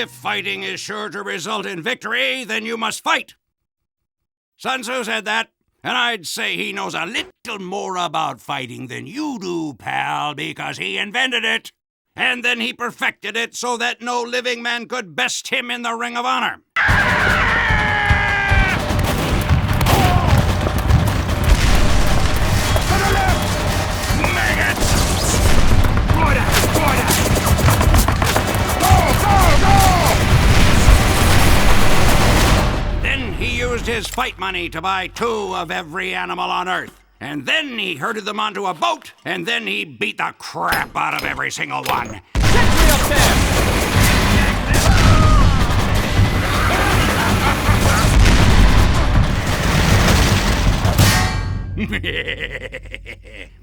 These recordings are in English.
If fighting is sure to result in victory, then you must fight. Sun Tzu said that, and I'd say he knows a little more about fighting than you do, pal, because he invented it. And then he perfected it so that no living man could best him in the ring of honor. Then he used his fight money to buy 2 of every animal on Earth. And then he herded them onto a boat, and then he beat the crap out of every single one. Get me up there!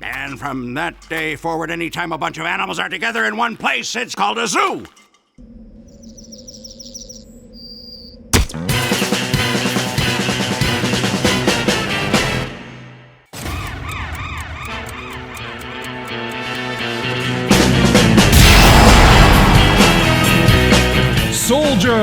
And from that day forward, anytime a bunch of animals are together in one place, it's called a zoo. Soldier!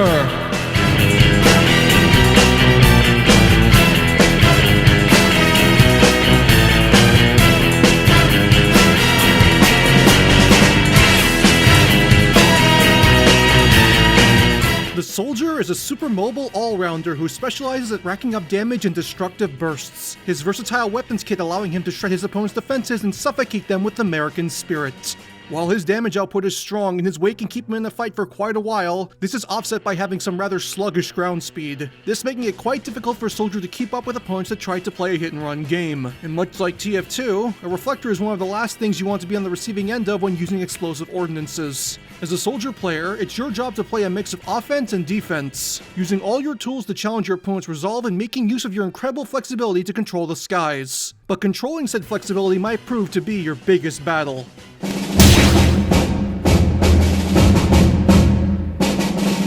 The Soldier is a super mobile all-rounder who specializes at racking up damage in destructive bursts, his versatile weapons kit allowing him to shred his opponent's defenses and suffocate them with American spirit. While his damage output is strong and his weight can keep him in the fight for quite a while, this is offset by having some rather sluggish ground speed, this making it quite difficult for a Soldier to keep up with opponents that try to play a hit-and-run game. And much like TF2, a reflector is one of the last things you want to be on the receiving end of when using explosive ordinances. As a Soldier player, it's your job to play a mix of offense and defense, using all your tools to challenge your opponent's resolve and making use of your incredible flexibility to control the skies. But controlling said flexibility might prove to be your biggest battle.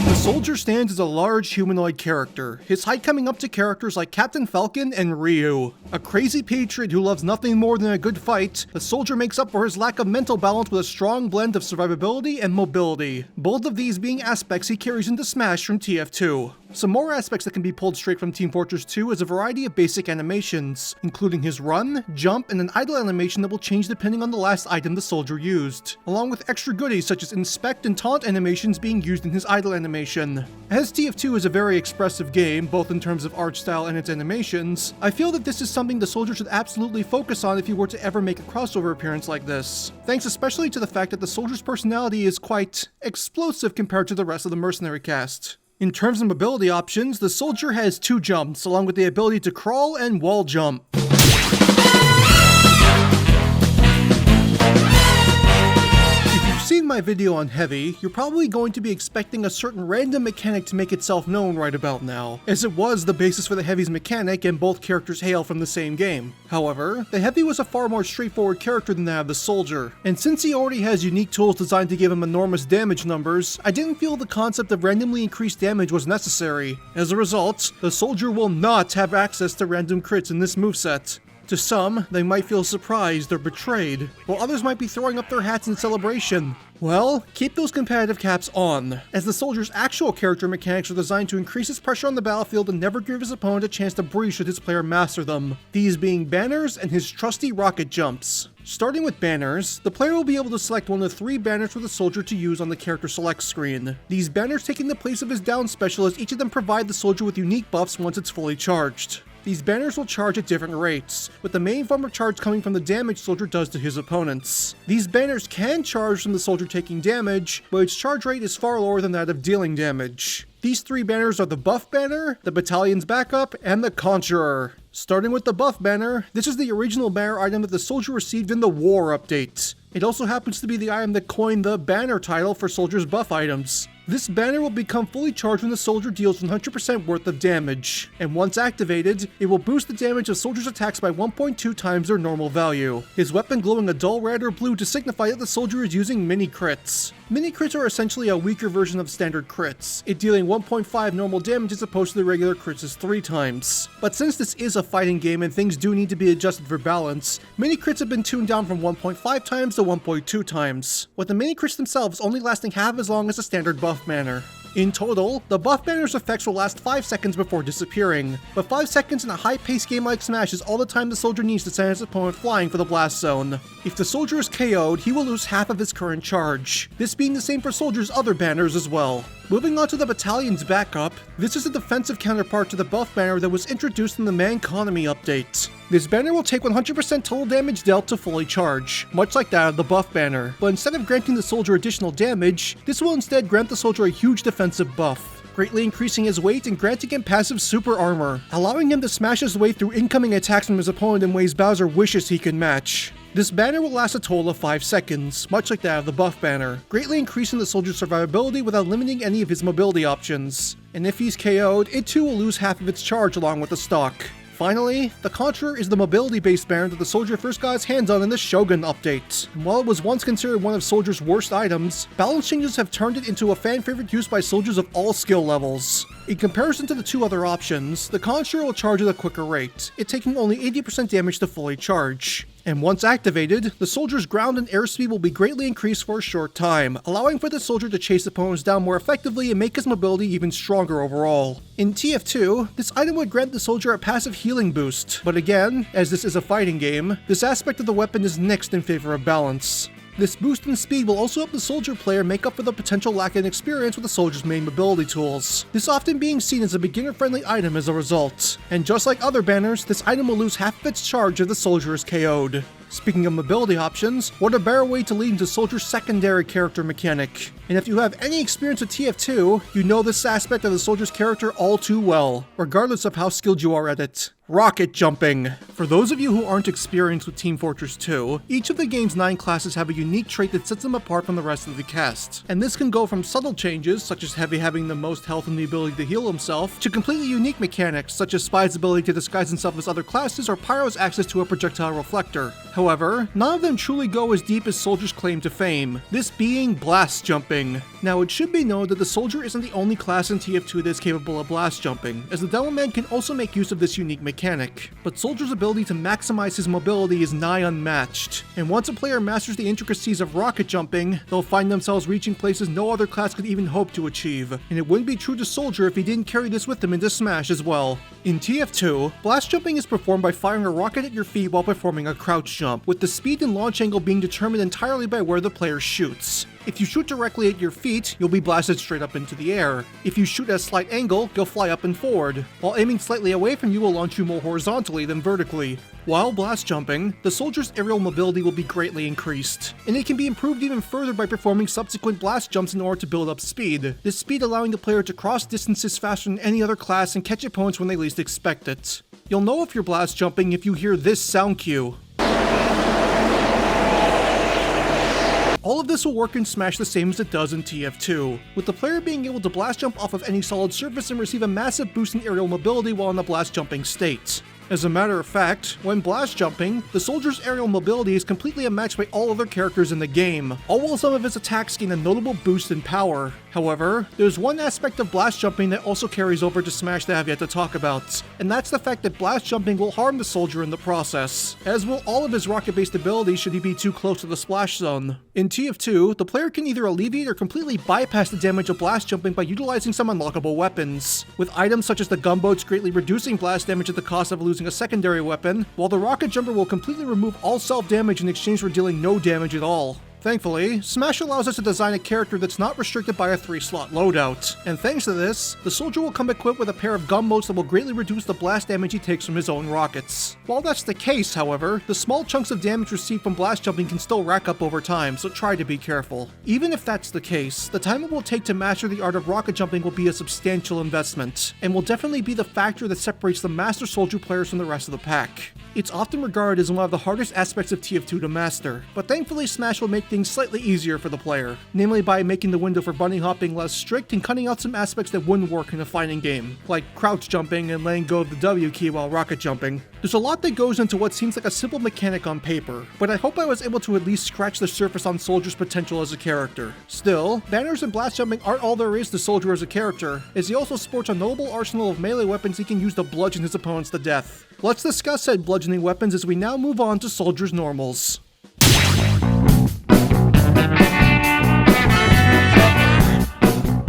The Soldier stands as a large humanoid character, his height coming up to characters like Captain Falcon and Ryu. A crazy patriot who loves nothing more than a good fight, the Soldier makes up for his lack of mental balance with a strong blend of survivability and mobility, both of these being aspects he carries into Smash from TF2. Some more aspects that can be pulled straight from Team Fortress 2 is a variety of basic animations, including his run, jump, and an idle animation that will change depending on the last item the Soldier used, along with extra goodies such as inspect and taunt animations being used in his idle animation. As TF2 is a very expressive game, both in terms of art style and its animations, I feel that this is something the Soldier should absolutely focus on if he were to ever make a crossover appearance like this, thanks especially to the fact that the Soldier's personality is quite explosive compared to the rest of the mercenary cast. In terms of mobility options, the Soldier has 2 jumps, along with the ability to crawl and wall jump. If you've seen my video on Heavy, you're probably going to be expecting a certain random mechanic to make itself known right about now, as it was the basis for the Heavy's mechanic and both characters hail from the same game. However, the Heavy was a far more straightforward character than that of the Soldier, and since he already has unique tools designed to give him enormous damage numbers, I didn't feel the concept of randomly increased damage was necessary. As a result, the Soldier will not have access to random crits in this moveset. To some, they might feel surprised or betrayed, while others might be throwing up their hats in celebration. Well, keep those competitive caps on, as the Soldier's actual character mechanics are designed to increase his pressure on the battlefield and never give his opponent a chance to breathe should his player master them, these being banners and his trusty rocket jumps. Starting with banners, the player will be able to select one of the 3 banners for the Soldier to use on the character select screen. These banners taking the place of his down special, as each of them provide the Soldier with unique buffs once it's fully charged. These banners will charge at different rates, with the main form of charge coming from the damage Soldier does to his opponents. These banners can charge from the Soldier taking damage, but its charge rate is far lower than that of dealing damage. These 3 banners are the Buff Banner, the Battalion's Backup, and the Conjurer. Starting with the Buff Banner, this is the original banner item that the Soldier received in the War update. It also happens to be the item that coined the banner title for Soldier's buff items. This banner will become fully charged when the Soldier deals 100% worth of damage, and once activated, it will boost the damage of Soldier's attacks by 1.2 times their normal value, his weapon glowing a dull red or blue to signify that the Soldier is using mini crits. Mini crits are essentially a weaker version of standard crits, it dealing 1.5 normal damage as opposed to the regular crits is 3 times. But since this is a fighting game and things do need to be adjusted for balance, mini crits have been tuned down from 1.5 times to 1.2 times, with the mini crits themselves only lasting half as long as a standard buff banner. In total, the buff banner's effects will last 5 seconds before disappearing, but 5 seconds in a high-paced game like Smash is all the time the soldier needs to send his opponent flying for the blast zone. If the soldier is KO'd, he will lose half of his current charge, this being the same for soldiers' other banners as well. Moving on to the battalion's backup, this is a defensive counterpart to the buff banner that was introduced in the Man Economy update. This banner will take 100% total damage dealt to fully charge, much like that of the buff banner, but instead of granting the soldier additional damage, this will instead grant the soldier a huge defensive buff, greatly increasing his weight and granting him passive super armor, allowing him to smash his way through incoming attacks from his opponent in ways Bowser wishes he could match. This banner will last a total of 5 seconds, much like that of the buff banner, greatly increasing the soldier's survivability without limiting any of his mobility options. And if he's KO'd, it too will lose half of its charge along with the stock. Finally, the Conjurer is the mobility-based banner that the soldier first got his hands on in the Shogun update. And while it was once considered one of Soldier's worst items, balance changes have turned it into a fan-favorite use by soldiers of all skill levels. In comparison to the two other options, the Conjurer will charge at a quicker rate, it taking only 80% damage to fully charge. And once activated, the soldier's ground and airspeed will be greatly increased for a short time, allowing for the soldier to chase opponents down more effectively and make his mobility even stronger overall. In TF2, this item would grant the soldier a passive healing boost, but again, as this is a fighting game, this aspect of the weapon is nixed in favor of balance. This boost in speed will also help the soldier player make up for the potential lack in experience with the soldier's main mobility tools, this often being seen as a beginner-friendly item as a result. And just like other banners, this item will lose half of its charge if the soldier is KO'd. Speaking of mobility options, what a better way to lead into Soldier's secondary character mechanic. And if you have any experience with TF2, you know this aspect of the soldier's character all too well, regardless of how skilled you are at it. Rocket jumping. For those of you who aren't experienced with Team Fortress 2, each of the game's 9 classes have a unique trait that sets them apart from the rest of the cast. And this can go from subtle changes, such as Heavy having the most health and the ability to heal himself, to completely unique mechanics, such as Spy's ability to disguise himself as other classes or Pyro's access to a projectile reflector. However, none of them truly go as deep as Soldier's claim to fame, this being blast jumping. Now, it should be known that the Soldier isn't the only class in TF2 that is capable of blast jumping, as the Devilman can also make use of this unique mechanic. But Soldier's ability to maximize his mobility is nigh unmatched, and once a player masters the intricacies of rocket jumping, they'll find themselves reaching places no other class could even hope to achieve, and it wouldn't be true to Soldier if he didn't carry this with him into Smash as well. In TF2, blast jumping is performed by firing a rocket at your feet while performing a crouch jump, with the speed and launch angle being determined entirely by where the player shoots. If you shoot directly at your feet, you'll be blasted straight up into the air. If you shoot at a slight angle, you'll fly up and forward, while aiming slightly away from you will launch you more horizontally than vertically. While blast jumping, the soldier's aerial mobility will be greatly increased, and it can be improved even further by performing subsequent blast jumps in order to build up speed, this speed allowing the player to cross distances faster than any other class and catch opponents when they least expect it. You'll know if you're blast jumping if you hear this sound cue. All of this will work in Smash the same as it does in TF2, with the player being able to blast jump off of any solid surface and receive a massive boost in aerial mobility while in the blast jumping state. As a matter of fact, when blast jumping, the soldier's aerial mobility is completely unmatched by all other characters in the game, all while some of his attacks gain a notable boost in power. However, there's one aspect of blast jumping that also carries over to Smash that I have yet to talk about, and that's the fact that blast jumping will harm the soldier in the process, as will all of his rocket-based abilities should he be too close to the splash zone. In TF2, the player can either alleviate or completely bypass the damage of blast jumping by utilizing some unlockable weapons, with items such as the gunboats greatly reducing blast damage at the cost of losing a secondary weapon, while the rocket jumper will completely remove all self-damage in exchange for dealing no damage at all. Thankfully, Smash allows us to design a character that's not restricted by a 3-slot loadout, and thanks to this, the soldier will come equipped with a pair of gunboats that will greatly reduce the blast damage he takes from his own rockets. While that's the case, however, the small chunks of damage received from blast jumping can still rack up over time, so try to be careful. Even if that's the case, the time it will take to master the art of rocket jumping will be a substantial investment, and will definitely be the factor that separates the master soldier players from the rest of the pack. It's often regarded as one of the hardest aspects of TF2 to master, but thankfully Smash will make things slightly easier for the player, namely by making the window for bunny hopping less strict and cutting out some aspects that wouldn't work in a fighting game, like crouch jumping and letting go of the W key while rocket jumping. There's a lot that goes into what seems like a simple mechanic on paper, but I hope I was able to at least scratch the surface on Soldier's potential as a character. Still, banners and blast jumping aren't all there is to Soldier as a character, as he also sports a notable arsenal of melee weapons he can use to bludgeon his opponents to death. Let's discuss said bludgeoning weapons as we now move on to Soldier's normals.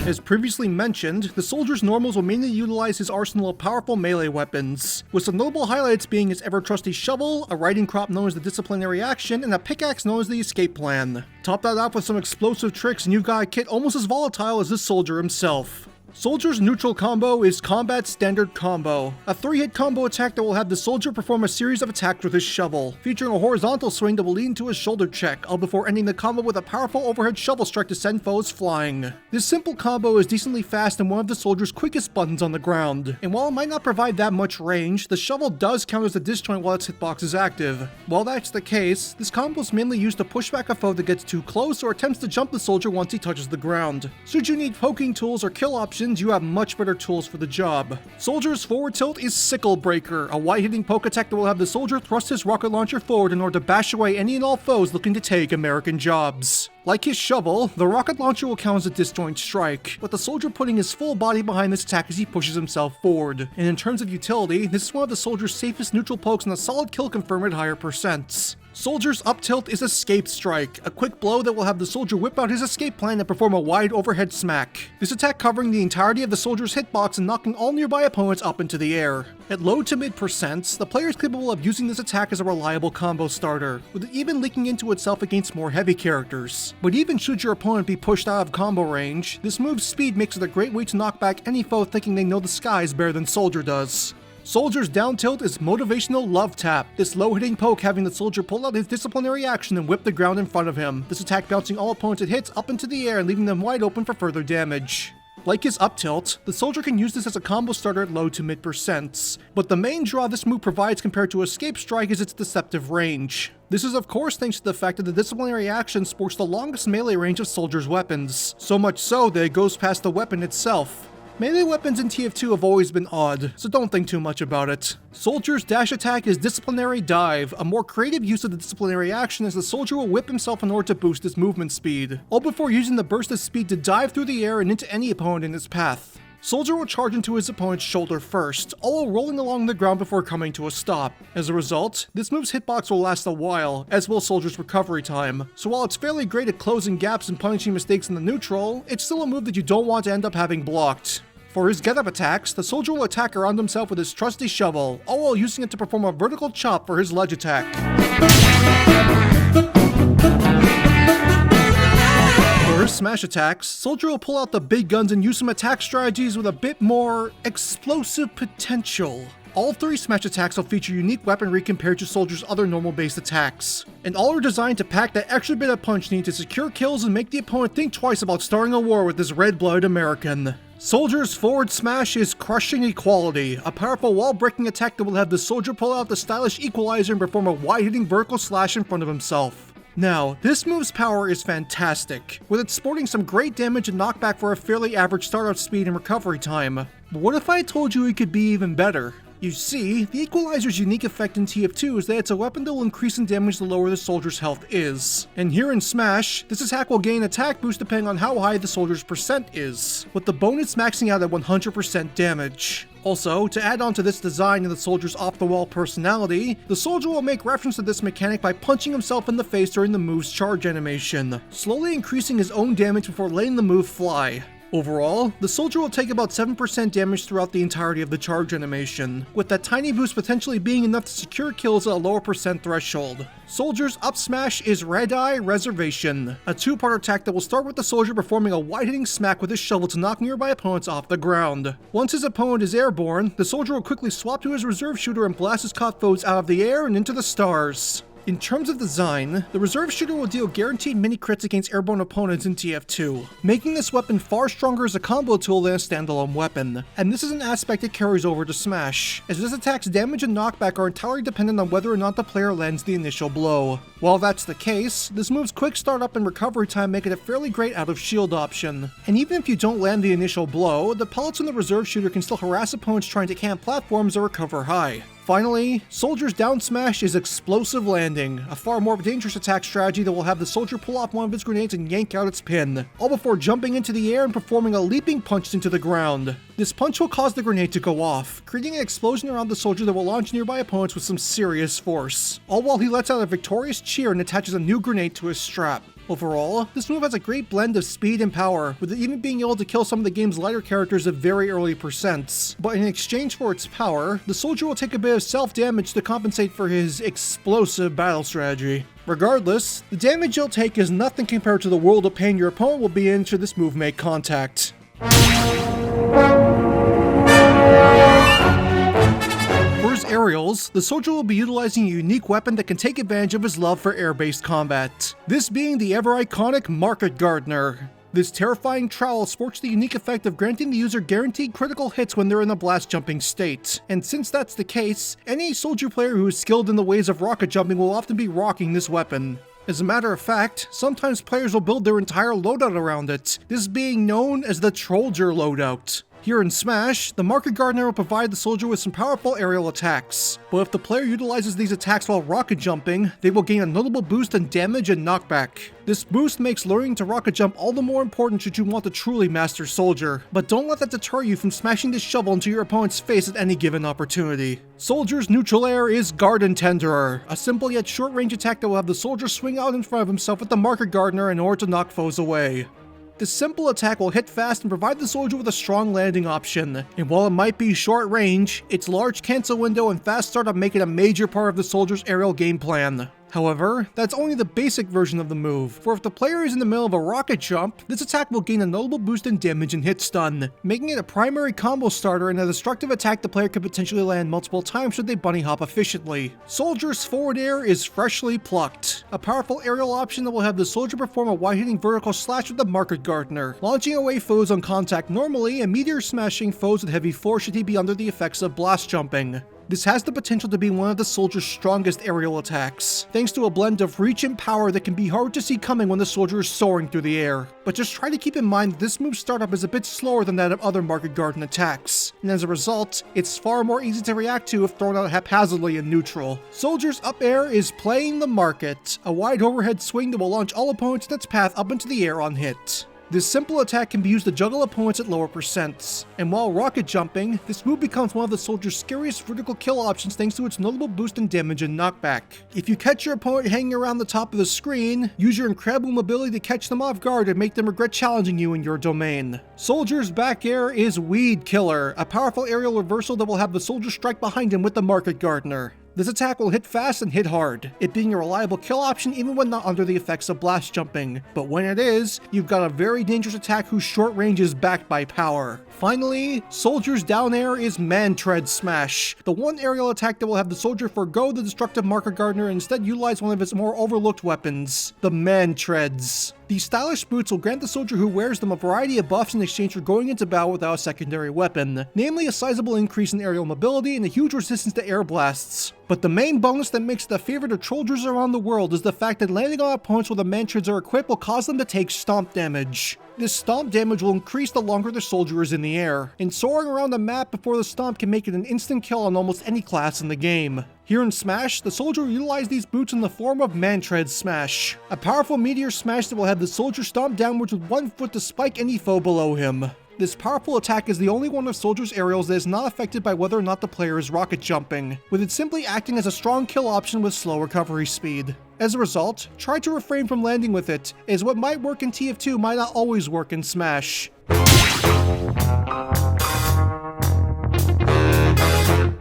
As previously mentioned, the soldier's normals will mainly utilize his arsenal of powerful melee weapons, with some notable highlights being his ever-trusty shovel, a riding crop known as the disciplinary action, and a pickaxe known as the escape plan. Top that off with some explosive tricks and you've got a kit almost as volatile as this soldier himself. Soldier's neutral combo is Combat Standard Combo, a 3-hit combo attack that will have the soldier perform a series of attacks with his shovel, featuring a horizontal swing that will lead into a shoulder check, all before ending the combo with a powerful overhead shovel strike to send foes flying. This simple combo is decently fast and one of the soldier's quickest buttons on the ground, and while it might not provide that much range, the shovel does count as a disjoint while its hitbox is active. While that's the case, this combo is mainly used to push back a foe that gets too close or attempts to jump the soldier once he touches the ground. Should you need poking tools or kill options, you have much better tools for the job. Soldier's forward tilt is Sickle Breaker, a wide-hitting poke attack that will have the soldier thrust his rocket launcher forward in order to bash away any and all foes looking to take American jobs. Like his shovel, the rocket launcher will count as a disjoint strike, with the soldier putting his full body behind this attack as he pushes himself forward. And in terms of utility, this is one of the soldier's safest neutral pokes and a solid kill confirm at higher percents. Soldier's up tilt is Escape Strike, a quick blow that will have the soldier whip out his escape plan and perform a wide overhead smack. This attack covering the entirety of the soldier's hitbox and knocking all nearby opponents up into the air. At low to mid percents, the player is capable of using this attack as a reliable combo starter, with it even leaking into itself against more heavy characters. But even should your opponent be pushed out of combo range, this move's speed makes it a great way to knock back any foe thinking they know the skies better than Soldier does. Soldier's down tilt is Motivational Love Tap, this low-hitting poke having the soldier pull out his disciplinary action and whip the ground in front of him, this attack bouncing all opponents it hits up into the air and leaving them wide open for further damage. Like his up tilt, the soldier can use this as a combo starter at low to mid percents, but the main draw this move provides compared to Escape Strike is its deceptive range. This is of course thanks to the fact that the disciplinary action sports the longest melee range of soldiers' weapons, so much so that it goes past the weapon itself. Melee weapons in TF2 have always been odd, so don't think too much about it. Soldier's dash attack is Disciplinary Dive, a more creative use of the disciplinary action as the soldier will whip himself in order to boost his movement speed, all before using the burst of speed to dive through the air and into any opponent in his path. Soldier will charge into his opponent's shoulder first, all while rolling along the ground before coming to a stop. As a result, this move's hitbox will last a while, as will Soldier's recovery time. So while it's fairly great at closing gaps and punishing mistakes in the neutral, it's still a move that you don't want to end up having blocked. For his get-up attacks, the soldier will attack around himself with his trusty shovel, all while using it to perform a vertical chop for his ledge attack. For his smash attacks, Soldier will pull out the big guns and use some attack strategies with a bit more explosive potential. All 3 smash attacks will feature unique weaponry compared to Soldier's other normal-based attacks, and all are designed to pack that extra bit of punch needed to secure kills and make the opponent think twice about starting a war with this red-blooded American. Soldier's forward smash is Crushing Equality, a powerful wall-breaking attack that will have the soldier pull out the stylish equalizer and perform a wide-hitting vertical slash in front of himself. Now, this move's power is fantastic, with it sporting some great damage and knockback for a fairly average startup speed and recovery time. But what if I told you it could be even better? You see, the Equalizer's unique effect in TF2 is that it's a weapon that will increase in damage the lower the soldier's health is. And here in Smash, this attack will gain attack boost depending on how high the soldier's percent is, with the bonus maxing out at 100% damage. Also, to add on to this design and the soldier's off-the-wall personality, the soldier will make reference to this mechanic by punching himself in the face during the move's charge animation, slowly increasing his own damage before letting the move fly. Overall, the soldier will take about 7% damage throughout the entirety of the charge animation, with that tiny boost potentially being enough to secure kills at a lower percent threshold. Soldier's up smash is Red Eye Reservation, a 2-part attack that will start with the soldier performing a wide-hitting smack with his shovel to knock nearby opponents off the ground. Once his opponent is airborne, the soldier will quickly swap to his reserve shooter and blast his caught foes out of the air and into the stars. In terms of design, the reserve shooter will deal guaranteed mini-crits against airborne opponents in TF2, making this weapon far stronger as a combo tool than a standalone weapon. And this is an aspect that carries over to Smash, as this attack's damage and knockback are entirely dependent on whether or not the player lands the initial blow. While that's the case, this move's quick startup and recovery time make it a fairly great out-of-shield option. And even if you don't land the initial blow, the pellets in the reserve shooter can still harass opponents trying to camp platforms or recover high. Finally, Soldier's down smash is Explosive Landing, a far more dangerous attack strategy that will have the soldier pull off one of his grenades and yank out its pin, all before jumping into the air and performing a leaping punch into the ground. This punch will cause the grenade to go off, creating an explosion around the soldier that will launch nearby opponents with some serious force, all while he lets out a victorious cheer and attaches a new grenade to his strap. Overall, this move has a great blend of speed and power, with it even being able to kill some of the game's lighter characters at very early percents. But in exchange for its power, the soldier will take a bit of self-damage to compensate for his explosive battle strategy. Regardless, the damage you'll take is nothing compared to the world of pain your opponent will be in should this move make contact. For his aerials, the soldier will be utilizing a unique weapon that can take advantage of his love for air-based combat. This being the ever-iconic Market Gardener. This terrifying trowel sports the unique effect of granting the user guaranteed critical hits when they're in a blast jumping state. And since that's the case, any soldier player who is skilled in the ways of rocket jumping will often be rocking this weapon. As a matter of fact, sometimes players will build their entire loadout around it, this being known as the Trolldier loadout. Here in Smash, the Market Gardener will provide the soldier with some powerful aerial attacks, but if the player utilizes these attacks while rocket jumping, they will gain a notable boost in damage and knockback. This boost makes learning to rocket jump all the more important should you want to truly master Soldier, but don't let that deter you from smashing this shovel into your opponent's face at any given opportunity. Soldier's neutral air is Garden Tenderer, a simple yet short-range attack that will have the soldier swing out in front of himself with the Market Gardener in order to knock foes away. This simple attack will hit fast and provide the soldier with a strong landing option, and while it might be short range, its large cancel window and fast startup make it a major part of the soldier's aerial game plan. However, that's only the basic version of the move, for if the player is in the middle of a rocket jump, this attack will gain a notable boost in damage and hit stun, making it a primary combo starter and a destructive attack the player could potentially land multiple times should they bunny hop efficiently. Soldier's forward air is Freshly Plucked, a powerful aerial option that will have the soldier perform a wide-hitting vertical slash with the Market Gardener, launching away foes on contact normally and meteor smashing foes with heavy force should he be under the effects of blast jumping. This has the potential to be one of the soldier's strongest aerial attacks, thanks to a blend of reach and power that can be hard to see coming when the soldier is soaring through the air. But just try to keep in mind that this move's startup is a bit slower than that of other Market Garden attacks, and as a result, it's far more easy to react to if thrown out haphazardly in neutral. Soldier's up air is Playing the Market, a wide overhead swing that will launch all opponents in its path up into the air on hit. This simple attack can be used to juggle opponents at lower percents, and while rocket jumping, this move becomes one of the soldier's scariest vertical kill options thanks to its notable boost in damage and knockback. If you catch your opponent hanging around the top of the screen, use your incredible mobility to catch them off guard and make them regret challenging you in your domain. Soldier's back air is Weed Killer, a powerful aerial reversal that will have the soldier strike behind him with the Market Gardener. This attack will hit fast and hit hard, it being a reliable kill option even when not under the effects of blast jumping. But when it is, you've got a very dangerous attack whose short range is backed by power. Finally, Soldier's down air is Man-Tread Smash, the one aerial attack that will have the soldier forgo the destructive Market Gardener and instead utilize one of its more overlooked weapons, the Man-Treads. These stylish boots will grant the soldier who wears them a variety of buffs in exchange for going into battle without a secondary weapon, namely a sizable increase in aerial mobility and a huge resistance to air blasts. But the main bonus that makes it a favorite of Trolldiers around the world is the fact that landing on opponents where the Man-Treads are equipped will cause them to take stomp damage. This stomp damage will increase the longer the soldier is in the air, and soaring around the map before the stomp can make it an instant kill on almost any class in the game. Here in Smash, the soldier will utilize these boots in the form of Man-Tread Smash, a powerful meteor smash that will have the soldier stomp downwards with one foot to spike any foe below him. This powerful attack is the only one of Soldier's aerials that is not affected by whether or not the player is rocket jumping, with it simply acting as a strong kill option with slow recovery speed. As a result, try to refrain from landing with it, as what might work in TF2 might not always work in Smash.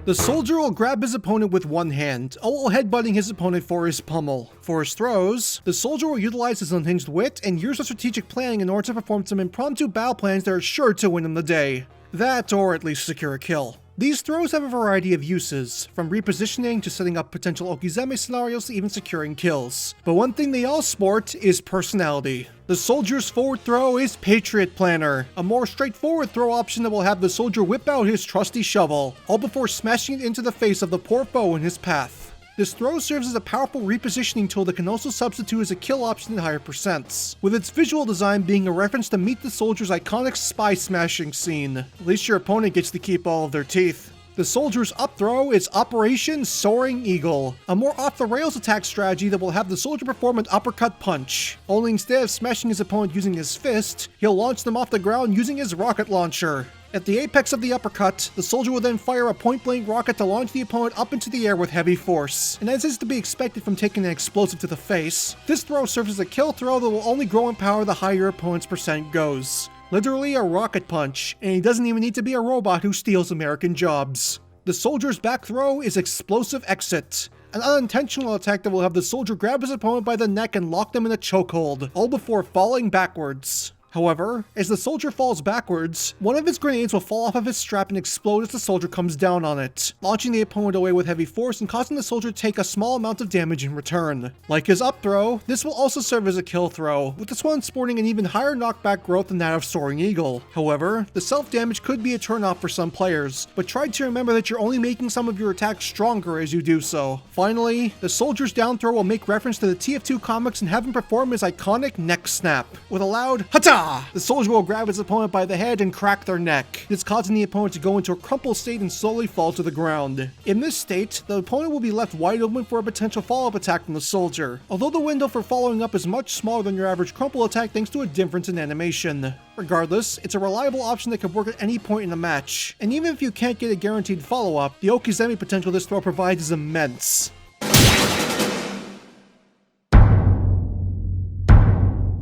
The soldier will grab his opponent with one hand, all while headbutting his opponent for his pummel. For his throws, the soldier will utilize his unhinged wit and years of strategic planning in order to perform some impromptu battle plans that are sure to win him the day. That, or at least secure a kill. These throws have a variety of uses, from repositioning to setting up potential Okizeme scenarios to even securing kills. But one thing they all sport is personality. The soldier's forward throw is Patriot Planner, a more straightforward throw option that will have the soldier whip out his trusty shovel, all before smashing it into the face of the poor foe in his path. This throw serves as a powerful repositioning tool that can also substitute as a kill option in higher percents, with its visual design being a reference to Meet the Soldier's iconic spy smashing scene. At least your opponent gets to keep all of their teeth. The soldier's up throw is Operation Soaring Eagle, a more off-the-rails attack strategy that will have the soldier perform an uppercut punch, only instead of smashing his opponent using his fist, he'll launch them off the ground using his rocket launcher. At the apex of the uppercut, the soldier will then fire a point-blank rocket to launch the opponent up into the air with heavy force. And as is to be expected from taking an explosive to the face, this throw serves as a kill throw that will only grow in power the higher your opponent's percent goes. Literally a rocket punch, and he doesn't even need to be a robot who steals American jobs. The soldier's back throw is Explosive Exit, an unintentional attack that will have the soldier grab his opponent by the neck and lock them in a chokehold, all before falling backwards. However, as the soldier falls backwards, one of his grenades will fall off of his strap and explode as the soldier comes down on it, launching the opponent away with heavy force and causing the soldier to take a small amount of damage in return. Like his up throw, this will also serve as a kill throw, with this one sporting an even higher knockback growth than that of Soaring Eagle. However, the self-damage could be a turnoff for some players, but try to remember that you're only making some of your attacks stronger as you do so. Finally, the soldier's down throw will make reference to the TF2 comics and have him perform his iconic neck snap, with a loud "Hata!" The soldier will grab his opponent by the head and crack their neck. This causing the opponent to go into a crumpled state and slowly fall to the ground. In this state, the opponent will be left wide open for a potential follow-up attack from the soldier, although the window for following up is much smaller than your average crumple attack thanks to a difference in animation. Regardless, it's a reliable option that can work at any point in the match, and even if you can't get a guaranteed follow-up, the Okizeme potential this throw provides is immense.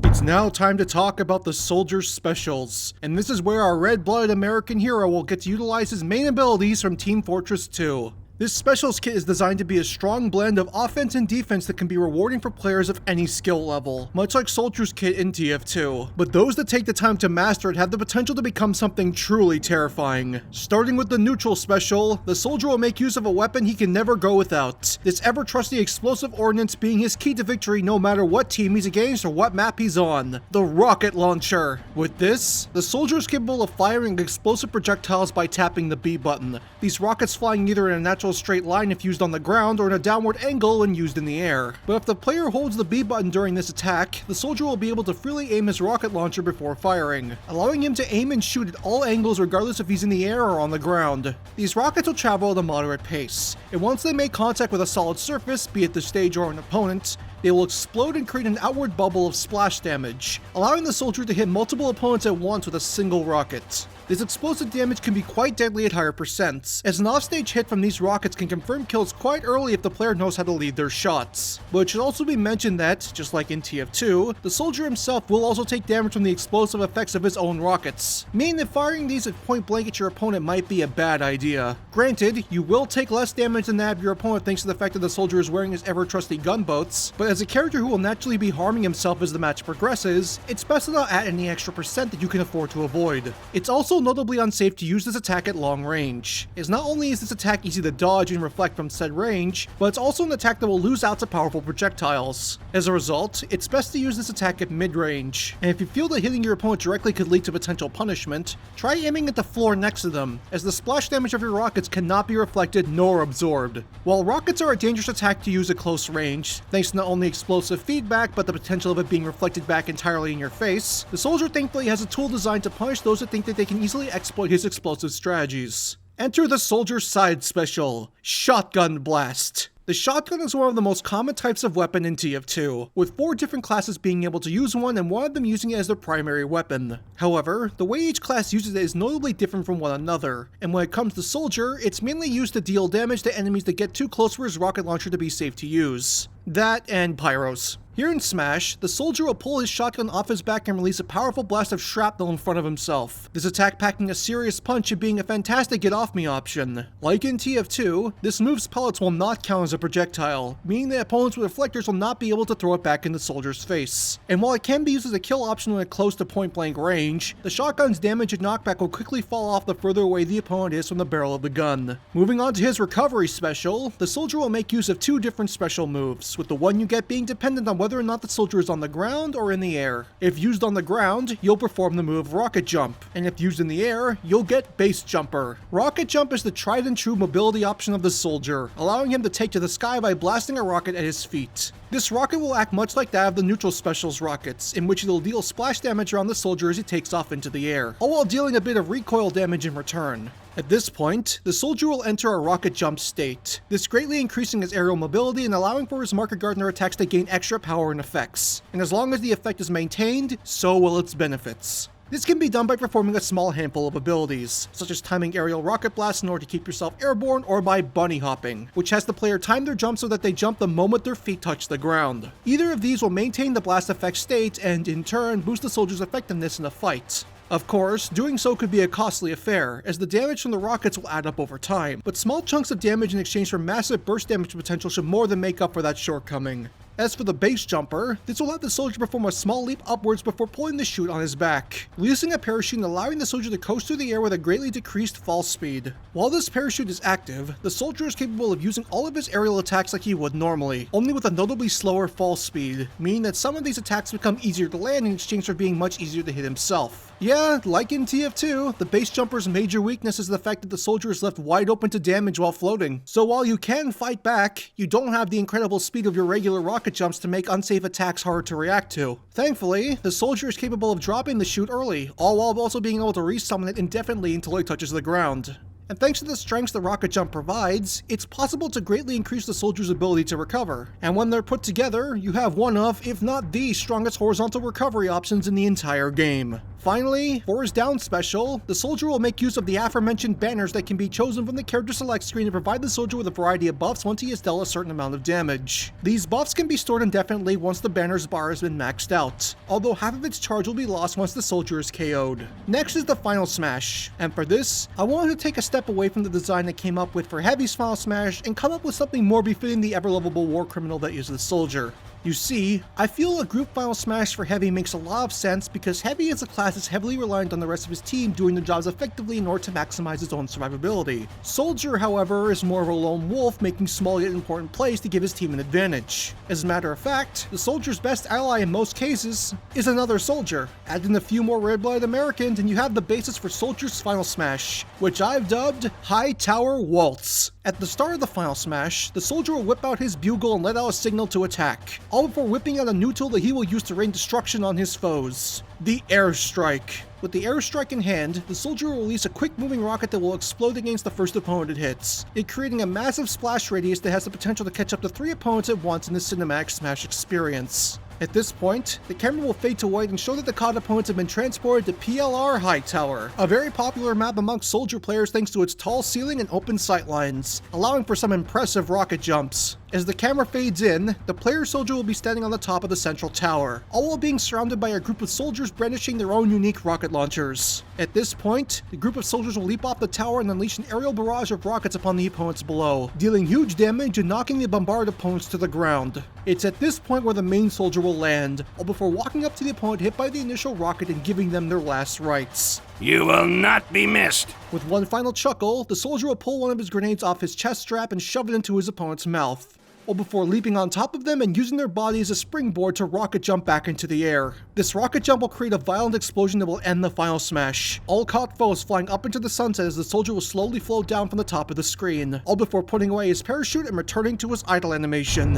It's now time to talk about the soldier's specials, and this is where our red-blooded American hero will get to utilize his main abilities from Team Fortress 2. This specials kit is designed to be a strong blend of offense and defense that can be rewarding for players of any skill level, much like Soldier's kit in TF2. But those that take the time to master it have the potential to become something truly terrifying. Starting with the neutral special, the soldier will make use of a weapon he can never go without, this ever-trusty explosive ordnance being his key to victory no matter what team he's against or what map he's on, the rocket launcher. With this, the soldier is capable of firing explosive projectiles by tapping the B button, these rockets flying either in a natural straight line if used on the ground or in a downward angle when used in the air. But if the player holds the B button during this attack, the soldier will be able to freely aim his rocket launcher before firing, allowing him to aim and shoot at all angles regardless if he's in the air or on the ground. These rockets will travel at a moderate pace, and once they make contact with a solid surface, be it the stage or an opponent, they will explode and create an outward bubble of splash damage, allowing the soldier to hit multiple opponents at once with a single rocket. This explosive damage can be quite deadly at higher percents, as an offstage hit from these rockets can confirm kills quite early if the player knows how to lead their shots. But it should also be mentioned that, just like in TF2, the soldier himself will also take damage from the explosive effects of his own rockets, meaning that firing these at point blank at your opponent might be a bad idea. Granted, you will take less damage than that of your opponent thanks to the fact that the soldier is wearing his ever-trusty gunboats, but as a character who will naturally be harming himself as the match progresses, it's best to not add any extra percent that you can afford to avoid. It's also notably unsafe to use this attack at long range, as not only is this attack easy to dodge and reflect from said range, but it's also an attack that will lose out to powerful projectiles. As a result, it's best to use this attack at mid-range, and if you feel that hitting your opponent directly could lead to potential punishment, try aiming at the floor next to them, as the splash damage of your rockets cannot be reflected nor absorbed. While rockets are a dangerous attack to use at close range, thanks to not only explosive feedback but the potential of it being reflected back entirely in your face, the soldier thankfully has a tool designed to punish those that think that they can easily exploit his explosive strategies. Enter the soldier's side special, Shotgun Blast. The shotgun is one of the most common types of weapon in TF2, with 4 different classes being able to use one and one of them using it as their primary weapon. However, the way each class uses it is notably different from one another, and when it comes to soldier, it's mainly used to deal damage to enemies that get too close for his rocket launcher to be safe to use. That and pyros. Here in Smash, the soldier will pull his shotgun off his back and release a powerful blast of shrapnel in front of himself, this attack packing a serious punch and being a fantastic get-off-me option. Like in TF2, this move's pellets will not count as a projectile, meaning that opponents with reflectors will not be able to throw it back in the soldier's face. And while it can be used as a kill option when at close to point-blank range, the shotgun's damage and knockback will quickly fall off the further away the opponent is from the barrel of the gun. Moving on to his recovery special, the soldier will make use of 2 different special moves, with the one you get being dependent on whether or not the soldier is on the ground or in the air. If used on the ground, you'll perform the move Rocket Jump, and if used in the air, you'll get Base Jumper. Rocket Jump is the tried and true mobility option of the soldier, allowing him to take to the sky by blasting a rocket at his feet. This rocket will act much like that of the neutral special's rockets, in which it'll deal splash damage around the soldier as he takes off into the air, all while dealing a bit of recoil damage in return. At this point, the soldier will enter a rocket jump state, this greatly increasing his aerial mobility and allowing for his market gardener attacks to gain extra power and effects. And as long as the effect is maintained, so will its benefits. This can be done by performing a small handful of abilities, such as timing aerial rocket blasts in order to keep yourself airborne, or by bunny hopping, which has the player time their jump so that they jump the moment their feet touch the ground. Either of these will maintain the blast effect state and, in turn, boost the soldier's effectiveness in a fight. Of course, doing so could be a costly affair, as the damage from the rockets will add up over time, but small chunks of damage in exchange for massive burst damage potential should more than make up for that shortcoming. As for the base jumper, this will let the soldier perform a small leap upwards before pulling the chute on his back, releasing a parachute and allowing the soldier to coast through the air with a greatly decreased fall speed. While this parachute is active, the soldier is capable of using all of his aerial attacks like he would normally, only with a notably slower fall speed, meaning that some of these attacks become easier to land in exchange for being much easier to hit himself. Yeah, like in TF2, the base jumper's major weakness is the fact that the soldier is left wide open to damage while floating. So while you can fight back, you don't have the incredible speed of your regular rocket jumps to make unsafe attacks hard to react to. Thankfully, the soldier is capable of dropping the chute early, all while also being able to resummon it indefinitely until it touches the ground. And thanks to the strengths the rocket jump provides, it's possible to greatly increase the soldier's ability to recover. And when they're put together, you have one of, if not the strongest horizontal recovery options in the entire game. Finally, for his down special, the soldier will make use of the aforementioned banners that can be chosen from the character select screen to provide the soldier with a variety of buffs once he has dealt a certain amount of damage. These buffs can be stored indefinitely once the banner's bar has been maxed out, although half of its charge will be lost once the soldier is KO'd. Next is the Final Smash, and for this, I wanted to take a step away from the design I came up with for Heavy's Final Smash and come up with something more befitting the ever-lovable war criminal that is the soldier. You see, I feel a group Final Smash for Heavy makes a lot of sense because Heavy as a class is heavily reliant on the rest of his team doing their jobs effectively in order to maximize his own survivability. Soldier, however, is more of a lone wolf making small yet important plays to give his team an advantage. As a matter of fact, the soldier's best ally in most cases is another soldier. Add in a few more red-blooded Americans and you have the basis for Soldier's Final Smash, which I've dubbed High Tower Waltz. At the start of the Final Smash, the soldier will whip out his bugle and let out a signal to attack, all before whipping out a new tool that he will use to rain destruction on his foes: the airstrike. With the airstrike in hand, the soldier will release a quick-moving rocket that will explode against the first opponent it hits, it creating a massive splash radius that has the potential to catch up to 3 opponents at once in the cinematic Smash experience. At this point, the camera will fade to white and show that the caught opponents have been transported to PLR High Tower, a very popular map amongst soldier players thanks to its tall ceiling and open sightlines, allowing for some impressive rocket jumps. As the camera fades in, the player soldier will be standing on the top of the central tower, all while being surrounded by a group of soldiers brandishing their own unique rocket launchers. At this point, the group of soldiers will leap off the tower and unleash an aerial barrage of rockets upon the opponents below, dealing huge damage and knocking the bombarded opponents to the ground. It's at this point where the main soldier will land, all before walking up to the opponent hit by the initial rocket and giving them their last rites. You will not be missed. With one final chuckle, the soldier will pull one of his grenades off his chest strap and shove it into his opponent's mouth, all before leaping on top of them and using their body as a springboard to rocket jump back into the air. This rocket jump will create a violent explosion that will end the Final Smash, all caught foes flying up into the sunset as the soldier will slowly float down from the top of the screen, all before putting away his parachute and returning to his idle animation.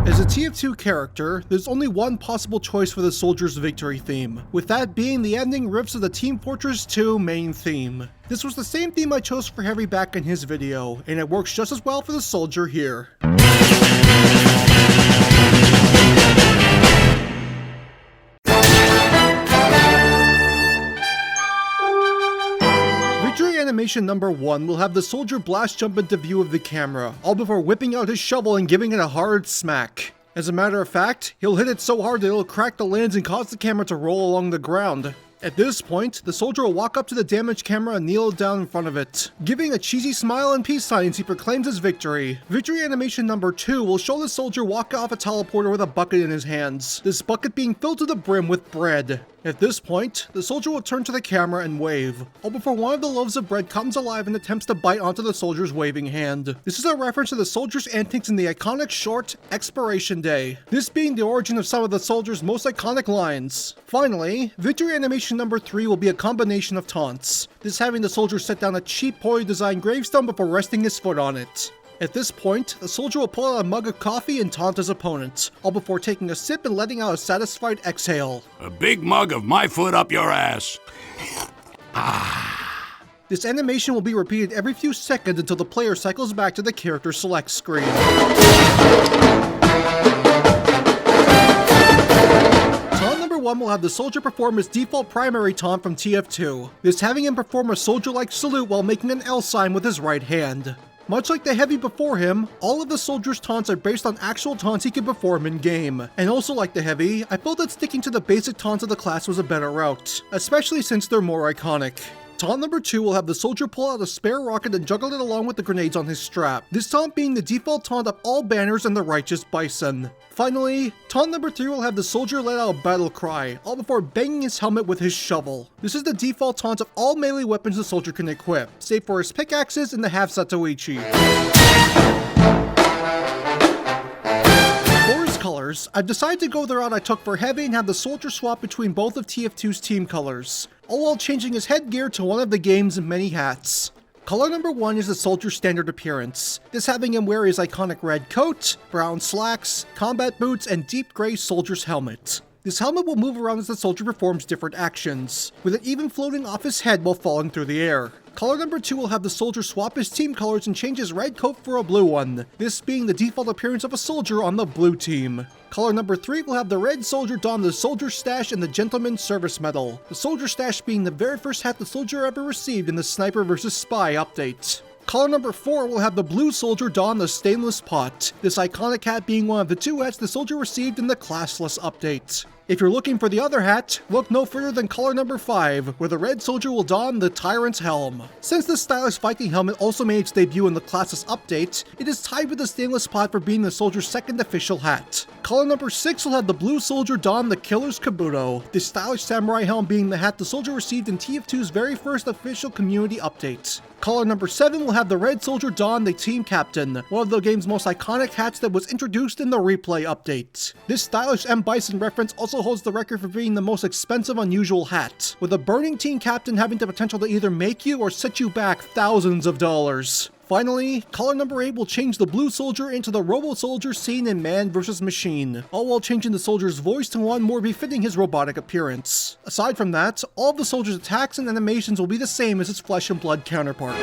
As a TF2 character, there's only one possible choice for the soldier's victory theme, with that being the ending riffs of the Team Fortress 2 main theme. This was the same theme I chose for Heavy back in his video, and it works just as well for the soldier here. Victory animation number 1 will have the soldier blast jump into view of the camera, all before whipping out his shovel and giving it a hard smack. As a matter of fact, he'll hit it so hard that it'll crack the lens and cause the camera to roll along the ground. At this point, the soldier will walk up to the damaged camera and kneel down in front of it, giving a cheesy smile and peace sign as he proclaims his victory. Victory animation number 2 will show the soldier walk off a teleporter with a bucket in his hands, this bucket being filled to the brim with bread. At this point, the soldier will turn to the camera and wave, all before one of the loaves of bread comes alive and attempts to bite onto the soldier's waving hand. This is a reference to the soldier's antics in the iconic short, Expiration Day, this being the origin of some of the soldier's most iconic lines. Finally, victory animation number 3 will be a combination of taunts, this having the soldier set down a cheap, poorly designed gravestone before resting his foot on it. At this point, the soldier will pull out a mug of coffee and taunt his opponent, all before taking a sip and letting out a satisfied exhale. A big mug of my foot up your ass. This animation will be repeated every few seconds until the player cycles back to the character select screen. 1 will have the soldier perform his default primary taunt from TF2, this having him perform a soldier-like salute while making an L sign with his right hand. Much like the heavy before him, all of the soldier's taunts are based on actual taunts he can perform in-game. And also like the heavy, I felt that sticking to the basic taunts of the class was a better route, especially since they're more iconic. Taunt number 2 will have the soldier pull out a spare rocket and juggle it along with the grenades on his strap, this taunt being the default taunt of all banners and the righteous bison. Finally, taunt number 3 will have the soldier let out a battle cry, all before banging his helmet with his shovel. This is the default taunt of all melee weapons the soldier can equip, save for his pickaxes and the half Satoichi. For his colors, I've decided to go the route I took for heavy and have the soldier swap between both of TF2's team colors, all while changing his headgear to one of the game's many hats. Color number 1 is the soldier's standard appearance, this having him wear his iconic red coat, brown slacks, combat boots, and deep gray soldier's helmet. This helmet will move around as the soldier performs different actions, with it even floating off his head while falling through the air. Color number 2 will have the soldier swap his team colors and change his red coat for a blue one, this being the default appearance of a soldier on the blue team. Color number 3 will have the red soldier don the soldier stash and the gentleman's service medal, the soldier stash being the very first hat the soldier ever received in the Sniper vs. Spy update. Color number 4 will have the blue soldier don the stainless pot, this iconic hat being one of the 2 hats the soldier received in the classless update. If you're looking for the other hat, look no further than color number 5, where the red soldier will don the Tyrant's helm. Since this stylish Viking helmet also made its debut in the classless update, it is tied with the stainless pot for being the soldier's second official hat. Color number 6 will have the blue soldier don the Killer's Kabuto, this stylish samurai helm being the hat the soldier received in TF2's very first official community update. Color number 7 will have the red soldier don the Team Captain, one of the game's most iconic hats that was introduced in the replay update. This stylish M. Bison reference also holds the record for being the most expensive unusual hat, with a burning Team Captain having the potential to either make you or set you back thousands of dollars. Finally, color number 8 will change the blue soldier into the robo soldier seen in Man vs. Machine, all while changing the soldier's voice to one more befitting his robotic appearance. Aside from that, all of the soldier's attacks and animations will be the same as its flesh and blood counterpart.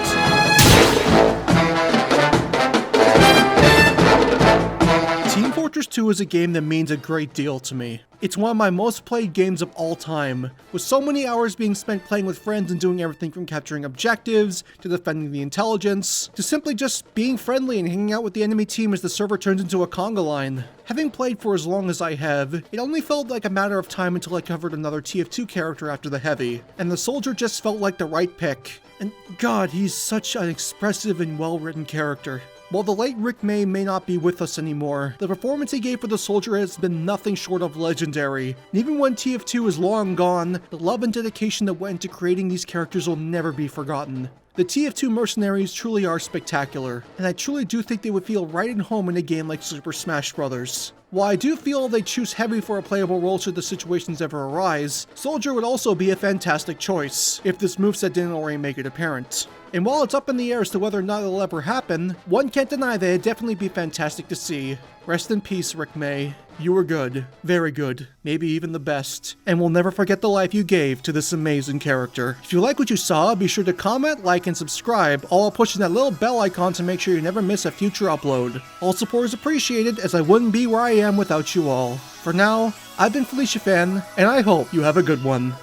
Team Fortress 2 is a game that means a great deal to me. It's one of my most played games of all time, with so many hours being spent playing with friends and doing everything from capturing objectives, to defending the intelligence, to simply just being friendly and hanging out with the enemy team as the server turns into a conga line. Having played for as long as I have, it only felt like a matter of time until I covered another TF2 character after the heavy, and the soldier just felt like the right pick. And God, he's such an expressive and well-written character. While the late Rick may not be with us anymore, the performance he gave for the soldier has been nothing short of legendary. And even when TF2 is long gone, the love and dedication that went into creating these characters will never be forgotten. The TF2 mercenaries truly are spectacular, and I truly do think they would feel right at home in a game like Super Smash Bros. While I do feel they choose heavy for a playable role should the situations ever arise, Soldier would also be a fantastic choice, if this moveset didn't already make it apparent. And while it's up in the air as to whether or not it'll ever happen, one can't deny that it'd definitely be fantastic to see. Rest in peace, Rick May. You were good. Very good. Maybe even the best. And we'll never forget the life you gave to this amazing character. If you like what you saw, be sure to comment, like, and subscribe, all while pushing that little bell icon to make sure you never miss a future upload. All support is appreciated, as I wouldn't be where I am without you all. For now, I've been Felicia Fan, and I hope you have a good one.